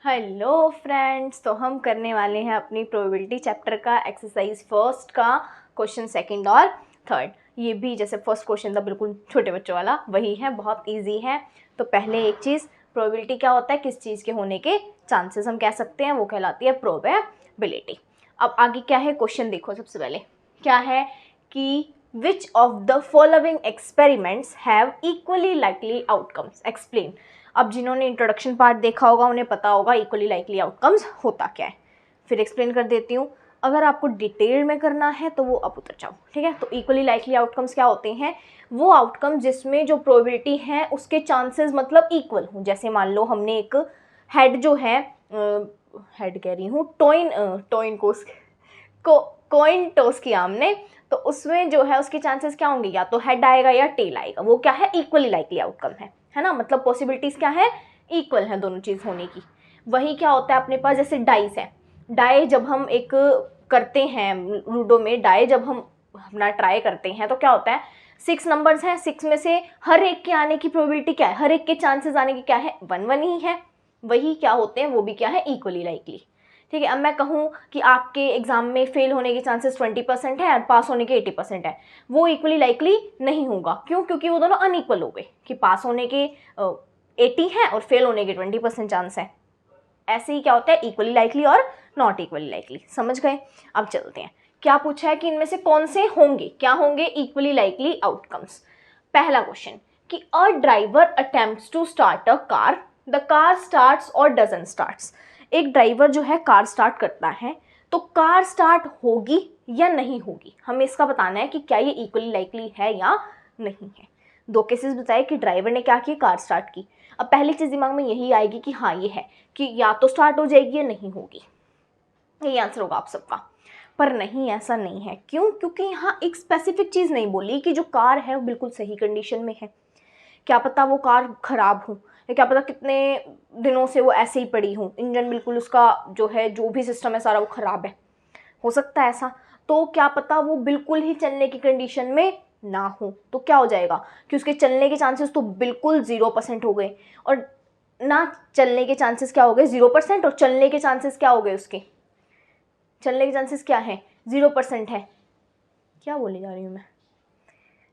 Hello friends, तो हम करने वाले हैं अपनी प्रोबेबिलिटी चैप्टर का एक्सरसाइज फर्स्ट का क्वेश्चन सेकंड और थर्ड। ये भी जैसे फर्स्ट क्वेश्चन था बिल्कुल छोटे बच्चों वाला, वही है, बहुत इजी है। तो पहले एक चीज़, प्रोबेबिलिटी क्या होता है, किस चीज़ के होने के चांसेस हम कह सकते हैं, वो कहलाती है प्रोबेबिलिटी। अब आगे क्या है, क्वेश्चन देखो। सबसे पहले क्या है कि which of the following experiments have equally likely outcomes, explain. अब जिन्होंने इंट्रोडक्शन पार्ट देखा होगा उन्हें पता होगा इक्वली लाइकली आउटकम्स होता क्या है। फिर एक्सप्लेन कर देती हूँ। अगर आपको डिटेल में करना है तो वो अब उतर जाओ, ठीक है। तो इक्वली लाइकली आउटकम्स क्या होते हैं, वो आउटकम जिसमें जो प्रोबेबिलिटी है उसके चांसेस मतलब इक्वल हों। जैसे मान लो हमने एक हेड जो है, हेड कह रही हूँ, कोइन टॉस किया हमने, तो उसमें जो है उसके चांसेस क्या होंगे, या तो हेड आएगा या टेल आएगा। वो क्या है, इक्वली लाइकली आउटकम है ना। मतलब पॉसिबिलिटीज क्या है, इक्वल है दोनों चीज़ होने की। वही क्या होता है अपने पास, जैसे डाइस है। डाई जब हम एक करते हैं लूडो में, डाई जब हम अपना ट्राई करते हैं तो क्या होता है, 6 नंबर्स हैं, 6 में से हर एक के आने की प्रोबेबिलिटी क्या है, हर एक के चांसेस आने की क्या है, 1-1 ही है। वही क्या होते हैं, वो भी क्या है, इक्वली लाइकली। ठीक है। अब मैं कहूँ कि आपके एग्जाम में फेल होने के चांसेस 20% है और पास होने के 80% है, वो इक्वली लाइकली नहीं होगा। क्यों? क्योंकि वो दोनों अनइक्वल हो गए, कि पास होने के 80 है और फेल होने के 20% चांस है। ऐसे ही क्या होता है, इक्वली लाइकली और नॉट इक्वली लाइकली। समझ गए? अब चलते हैं। क्या पूछा है कि इनमें से कौन से होंगे, क्या होंगे इक्वली लाइकली आउटकम्स। पहला क्वेश्चन कि a driver attempts to start a car, the car starts और डजंट स्टार्ट्स। एक ड्राइवर जो है कार स्टार्ट करता है, तो कार स्टार्ट होगी या नहीं होगी, हमें इसका बताना है कि क्या ये इक्वली लाइकली है या नहीं है। दो केसेस बताए कि ड्राइवर ने क्या किया, कार स्टार्ट की। अब पहली चीज दिमाग में यही आएगी कि हाँ ये है कि या तो स्टार्ट हो जाएगी या नहीं होगी, यही आंसर होगा आप सबका। पर नहीं, ऐसा नहीं है। क्यों? क्योंकि यहाँ एक स्पेसिफिक चीज नहीं बोली कि जो कार है वो बिल्कुल सही कंडीशन में है। क्या पता वो कार खराब हो, या क्या पता कितने दिनों से वो ऐसे ही पड़ी हो, इंजन बिल्कुल उसका जो है, जो भी सिस्टम है सारा वो खराब है, हो सकता है ऐसा। तो क्या पता वो बिल्कुल ही चलने की कंडीशन में ना हो, तो क्या हो जाएगा कि उसके चलने के चांसेस तो बिल्कुल 0% हो गए, और ना चलने के चांसेस क्या हो गए, 0%, और चलने के चांसेस क्या हो गए, उसके चलने के चांसेस क्या है, 0% है। क्या बोले जा रही हूँ मैं,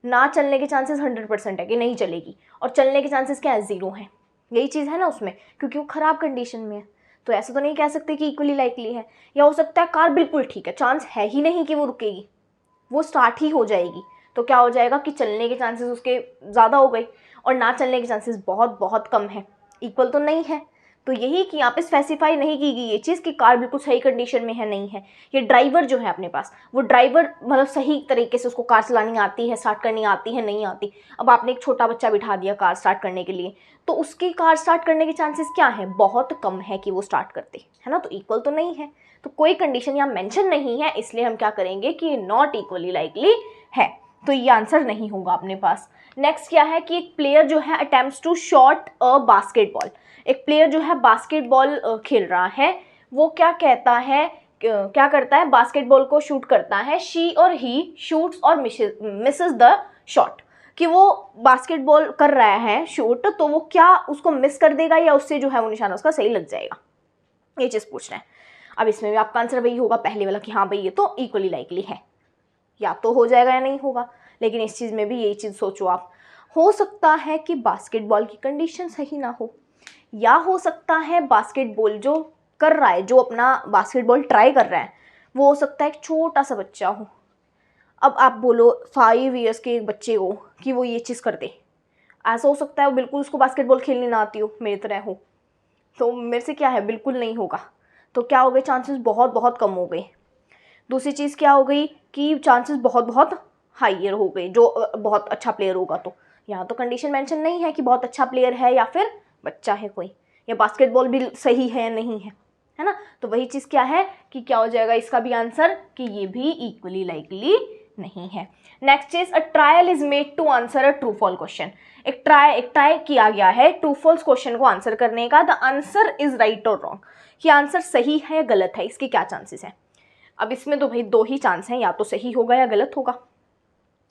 ना चलने के चांसेस 100% है कि नहीं चलेगी, और चलने के चांसेस क्या है, 0 है। यही चीज़ है ना उसमें, क्योंकि वो खराब कंडीशन में है। तो ऐसा तो नहीं कह सकते कि इक्वली लाइकली है। या हो सकता है कार बिल्कुल ठीक है, चांस है ही नहीं कि वो रुकेगी, वो स्टार्ट ही हो जाएगी। तो क्या हो जाएगा कि चलने के चांसेस उसके ज़्यादा हो गए और ना चलने के चांसेस बहुत बहुत कम है, इक्वल तो नहीं है। तो यही कि यहाँ पे स्पेसिफाई नहीं की गई ये चीज़ कि कार बिल्कुल सही कंडीशन में है, नहीं है। ये ड्राइवर जो है अपने पास, वो ड्राइवर मतलब सही तरीके से उसको कार चलानी आती है, स्टार्ट करनी आती है, नहीं आती। अब आपने एक छोटा बच्चा बिठा दिया कार स्टार्ट करने के लिए, तो उसकी कार स्टार्ट करने के चांसेस क्या है, बहुत कम है कि वो स्टार्ट करते, है ना। तो इक्वल तो नहीं है। तो कोई कंडीशन यहाँ मेंशन नहीं है, इसलिए हम क्या करेंगे कि नॉट इक्वली लाइकली है। तो ये आंसर नहीं होगा अपने पास। नेक्स्ट क्या है कि एक प्लेयर जो है attempts to shot a basketball. एक प्लेयर जो है बास्केटबॉल खेल रहा है, वो क्या कहता है, क्या करता है, बास्केटबॉल को शूट करता है। शी और ही शूट्स और मिसेस द शॉट, कि वो बास्केटबॉल कर रहा है शूट, तो वो क्या उसको मिस कर देगा या उससे जो है वो निशाना उसका सही लग जाएगा, ये चीज़ पूछना है। अब इसमें भी आपका आंसर वही होगा पहले वाला कि हाँ भाई ये तो इक्वली लाइकली है, या तो हो जाएगा या नहीं होगा। लेकिन इस चीज़ में भी यही चीज़ सोचो आप, हो सकता है कि बास्केटबॉल की कंडीशन सही ना हो, या हो सकता है बास्केटबॉल जो कर रहा है, जो अपना बास्केटबॉल ट्राई कर रहा है, वो हो सकता है एक छोटा सा बच्चा हो। अब आप बोलो 5 ईयर्स के एक बच्चे को कि वो ये चीज़ कर दे, ऐसा हो सकता है वो बिल्कुल उसको बास्केटबॉल खेलनी ना आती हो, मेरी तरह हो। तो मेरे से क्या है, बिल्कुल नहीं होगा। तो क्या हो गए, चांसेस बहुत बहुत कम हो गए। दूसरी चीज़ क्या हो गई कि चांसेस बहुत बहुत हाइयर हो गए, जो बहुत अच्छा प्लेयर होगा। तो यहाँ तो कंडीशन मेंशन नहीं है कि बहुत अच्छा प्लेयर है या फिर बच्चा है कोई, या बास्केटबॉल भी सही है या नहीं है ना। तो वही चीज़ क्या है कि क्या हो जाएगा इसका भी आंसर, कि ये भी इक्वली लाइकली नहीं है। Next is a trial is made to answer a true false question. एक ट्राई किया गया है ट्रू फॉल्स क्वेश्चन को आंसर करने का। द आंसर इज राइट और रॉन्ग, कि आंसर सही है या गलत है, इसके क्या चांसेस हैं। अब इसमें तो भाई 2 ही चांस हैं, या तो सही होगा या गलत होगा,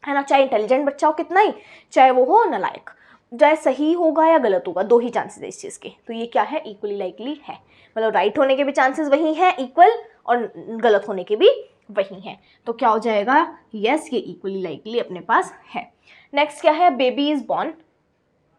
है ना। चाहे इंटेलिजेंट बच्चा हो कितना ही, चाहे वो हो नालायक, चाहे सही होगा या गलत होगा, दो ही चांसेस है इस चीज़ के, तो ये क्या है, इक्वली लाइकली है। मतलब राइट होने के भी चांसेस वही हैं इक्वल, और गलत होने के भी वही हैं। तो क्या हो जाएगा, यस, ये इक्वली लाइकली अपने पास है। नेक्स्ट क्या है, baby is born,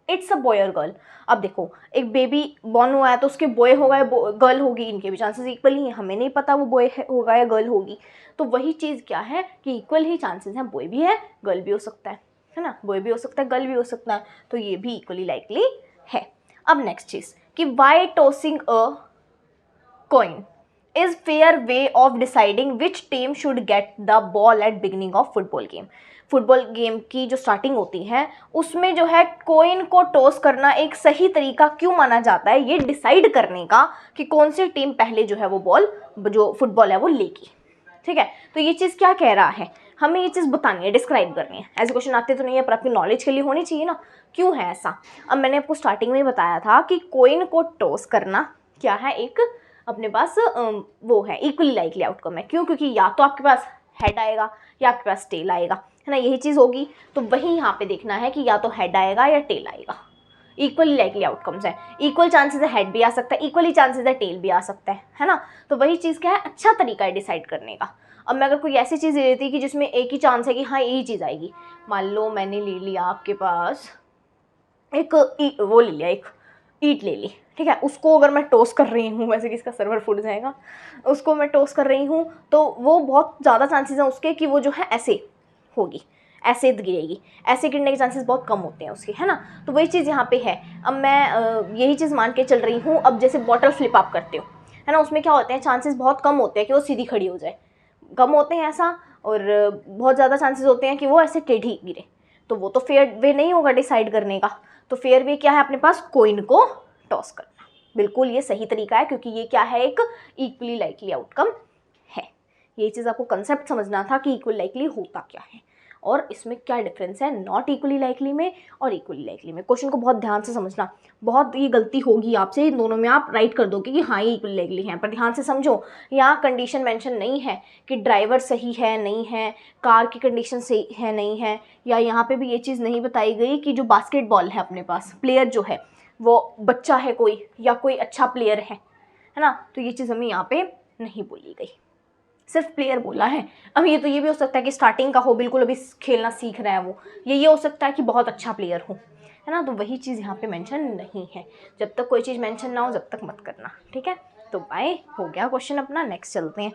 it's a boy और गर्ल। अब देखो, एक बेबी बॉर्न हुआ है तो उसके बॉय होगा या गर्ल होगी, इनके भी चांसेस इक्वल ही हैं। हमें नहीं पता वो बॉय होगा या गर्ल होगी, तो वही चीज़ क्या है कि इक्वल ही चांसेस हैं, बॉय भी है गर्ल भी हो सकता है ना, बॉय भी हो सकता है गर्ल भी हो सकता है, तो ये भी इक्वली लाइकली है। अब नेक्स्ट चीज़ कि why tossing a coin is fair way of deciding which team should get the ball at beginning of football game. Football game की जो स्टार्टिंग होती है उसमें जो है कोइन को टॉस करना एक सही तरीका क्यों माना जाता है, ये डिसाइड करने का कि कौन सी टीम पहले जो है वो बॉल, जो फुटबॉल है वो लेगी। ठीक है, तो ये चीज़ क्या कह रहा है, हमें ये चीज़ बतानी है, डिस्क्राइब करनी है। ऐसे क्वेश्चन आते तो नहीं है, पर आपकी नॉलेज के लिए होनी चाहिए ना, क्यों है ऐसा। अब मैंने आपको स्टार्टिंग में ही बताया था कि कोइन को टॉस करना क्या है, एक अपने पास वो है इक्वली लाइकली आउटकम है। क्यों, क्योंकि या तो आपके पास हेड आएगा या आपके पास टेल आएगा, है ना, यही चीज़ होगी। तो वही यहाँ पे देखना है कि या तो हेड आएगा या टेल आएगा। इक्वली लाइकली आउटकम्स है, इक्वल चांसेस है हेड भी आ सकता है, इक्वली चांसेस है टेल भी आ सकता है ना। तो वही चीज़ क्या है, अच्छा तरीका है डिसाइड करने का। अब मैं अगर कोई ऐसी चीज़ ले लेती कि जिसमें एक ही चांस है कि हाँ यही चीज़ आएगी, मान लो मैंने ले लिया आपके पास एक वो ले लिया, एक ईट ले ली, ठीक है, उसको अगर मैं टॉस कर रही हूँ, वैसे कि इसका सर्वर फुट जाएगा, उसको मैं टॉस कर रही हूँ तो वो बहुत ज़्यादा चांसेस हैं उसके कि वो जो है ऐसे होगी, ऐसे गिरेगी, ऐसे गिरने के चांसेस बहुत कम होते हैं उसके, है ना। तो वही चीज़ यहाँ पे है। अब मैं यही चीज़ मान के चल रही हूँ। अब जैसे बॉटल फ्लिप आप करते हो, है ना, उसमें क्या होते हैं, चांसेस बहुत कम होते हैं कि वो सीधी खड़ी हो जाए, कम होते हैं ऐसा, और बहुत ज़्यादा चांसेस होते हैं कि वो ऐसे टेढ़ी गिरे। तो वो तो फेयर वे नहीं होगा डिसाइड करने का। तो फेयर वे क्या है, अपने पास कोइन को टॉस करना, बिल्कुल ये सही तरीका है, क्योंकि ये क्या है, एक इक्वली लाइकली आउटकम है। ये चीज़ आपको कंसेप्ट समझना था कि इक्वली लाइकली होता क्या है और इसमें क्या डिफरेंस है नॉट इक्वली लाइकली में और इक्वली लाइकली में। क्वेश्चन को बहुत ध्यान से समझना, बहुत ये गलती होगी आपसे, इन दोनों में आप राइट कर दोगे कि हाँ ये इक्वली लाइकली है, पर ध्यान से समझो, यहाँ कंडीशन मेंशन नहीं है कि ड्राइवर सही है नहीं है, कार की कंडीशन सही है नहीं है, या यहाँ पे भी ये चीज़ नहीं बताई गई कि जो बास्केटबॉल है अपने पास, प्लेयर जो है वो बच्चा है कोई या कोई अच्छा प्लेयर है ना। तो ये चीज़ हमें यहाँ पे नहीं बोली गई, सिर्फ प्लेयर बोला है। अब ये तो ये भी हो सकता है कि स्टार्टिंग का हो, बिल्कुल अभी खेलना सीख रहा है वो, ये हो सकता है कि बहुत अच्छा प्लेयर हो, है ना। तो वही चीज़ यहाँ पे मेंशन नहीं है। जब तक कोई चीज़ मेंशन ना हो जब तक मत करना, ठीक है। तो बाय, हो गया क्वेश्चन अपना, नेक्स्ट चलते हैं।